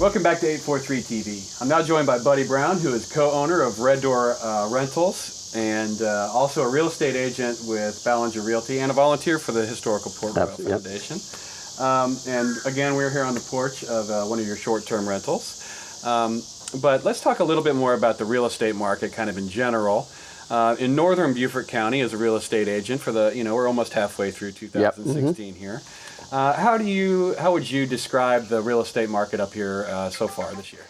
Welcome back to 843 TV. I'm now joined by Buddy Brown, who is co-owner of Red Door Rentals and also a real estate agent with Ballinger Realty and a volunteer for the Historical Port Royal Foundation. And again, we're here on the porch of one of your short-term rentals. But let's talk a little bit more about the real estate market kind of in general. In northern Beaufort County as a real estate agent for the, we're almost halfway through 2016 here. How would you describe the real estate market up here so far this year?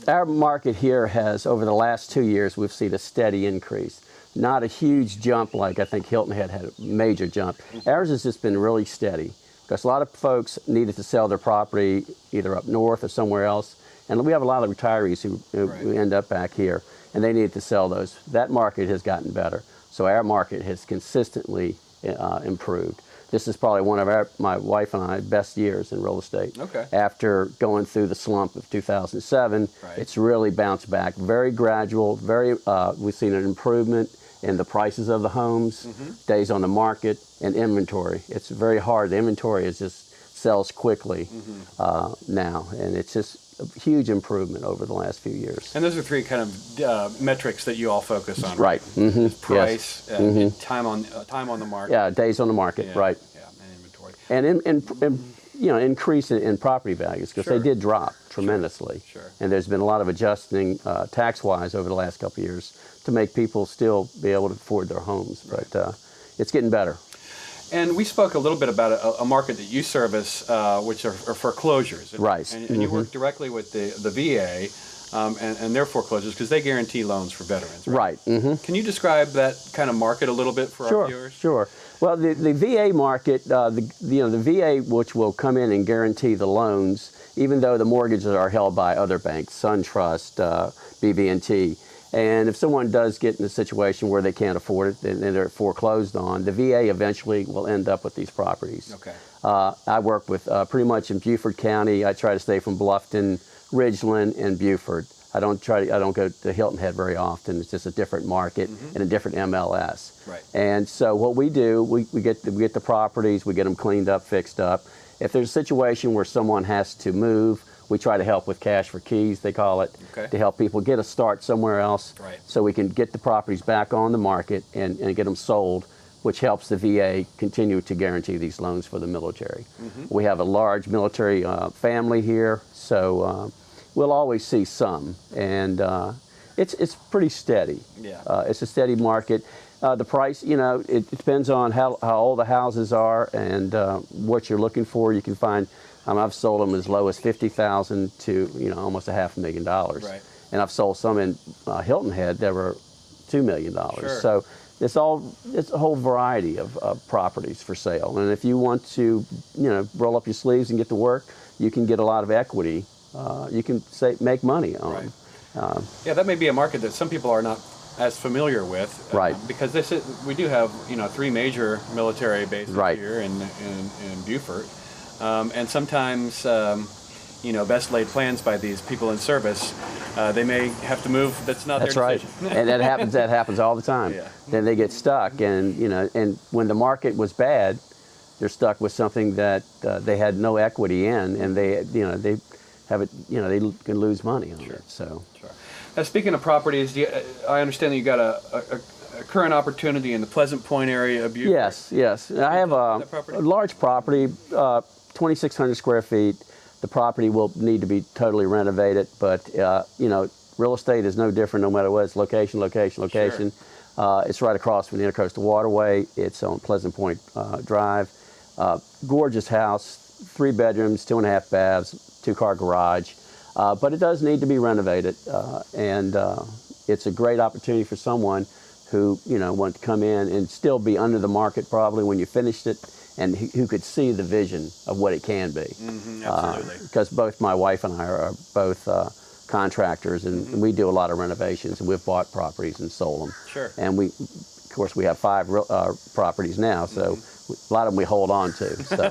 Our market here has, over the last 2 years, we've seen a steady increase. Not a huge jump like I think Hilton had a major jump. Ours has just been really steady because a lot of folks needed to sell their property either up north or somewhere else. And we have a lot of retirees who end up back here, and they needed to sell those. That market has gotten better. So our market has consistently improved. This is probably one of my wife and I best years in real estate. Okay. After going through the slump of 2007, it's really bounced back. Very gradual, we've seen an improvement in the prices of the homes, days on the market, and inventory. It's very hard. The inventory sells quickly now, and it's just a huge improvement over the last few years. And those are three kind of metrics that you all focus on. Right. Price, time on the market. Yeah, days on the market. Right. Yeah, and inventory. And increase in property values because they did drop tremendously. Sure. And there's been a lot of adjusting tax-wise over the last couple of years to make people still be able to afford their homes. But it's getting better. And we spoke a little bit about a market that you service, which are foreclosures. Right. And you work directly with the VA and their foreclosures because they guarantee loans for veterans. Right. Can you describe that kind of market a little bit for our viewers? Sure. Well, the VA market, the VA, which will come in and guarantee the loans, even though the mortgages are held by other banks, SunTrust, BB&T. And if someone does get in a situation where they can't afford it and they're foreclosed on, the VA eventually will end up with these properties. Okay. I work with pretty much in Beaufort County. I try to stay from Bluffton, Ridgeland, and Beaufort. I don't go to Hilton Head very often. It's just a different market and a different MLS. Right. And so what we do, we get the properties, we get them cleaned up, fixed up. If there's a situation where someone has to move, we try to help with cash for keys, they call it, to help people get a start somewhere else so we can get the properties back on the market and get them sold, which helps the VA continue to guarantee these loans for the military. We have a large military family here, so we'll always see some, and it's pretty steady. It's a steady market. The price, it depends on how old the houses are and what you're looking for. You can find, I've sold them as low as $50,000 to almost $500,000. Right. And I've sold some in Hilton Head that were $2 million. Sure. So it's a whole variety of properties for sale. And if you want to, roll up your sleeves and get to work, you can get a lot of equity. You can make money on them. Yeah, that may be a market that some people are not as familiar with, because we do have 3 major military bases here in Beaufort, and sometimes best laid plans by these people in service, they may have to move. That's not their decision. And that happens all the time. Then they get stuck, and and when the market was bad, they're stuck with something that they had no equity in, and they have it, they can lose money on it. So. Now, speaking of properties, I understand that you got a current opportunity in the Pleasant Point area of Beaufort. Yes. I have a large property, 2,600 square feet. The property will need to be totally renovated, but real estate is no different no matter what. It's location. It's right across from the Intercoastal Waterway. It's on Pleasant Point Drive. Gorgeous house, 3 bedrooms, 2.5 baths, 2-car garage. But it does need to be renovated, and it's a great opportunity for someone who wants to come in and still be under the market probably when you finished it, and who could see the vision of what it can be. Absolutely. Because both my wife and I are both contractors, and we do a lot of renovations, and we've bought properties and sold them. Sure. And of course, we have 5 properties now, so a lot of them we hold on to. So.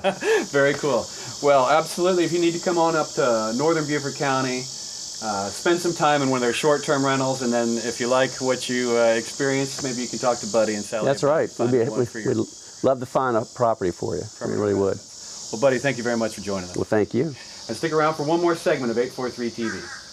Very cool. Well, absolutely. If you need to come on up to northern Beaufort County, spend some time in one of their short-term rentals, and then if you like what you experience, maybe you can talk to Buddy and Sally. That's right. We'd love to find a property for you. We really would. Well, Buddy, thank you very much for joining us. Well, thank you. And stick around for one more segment of 843 TV.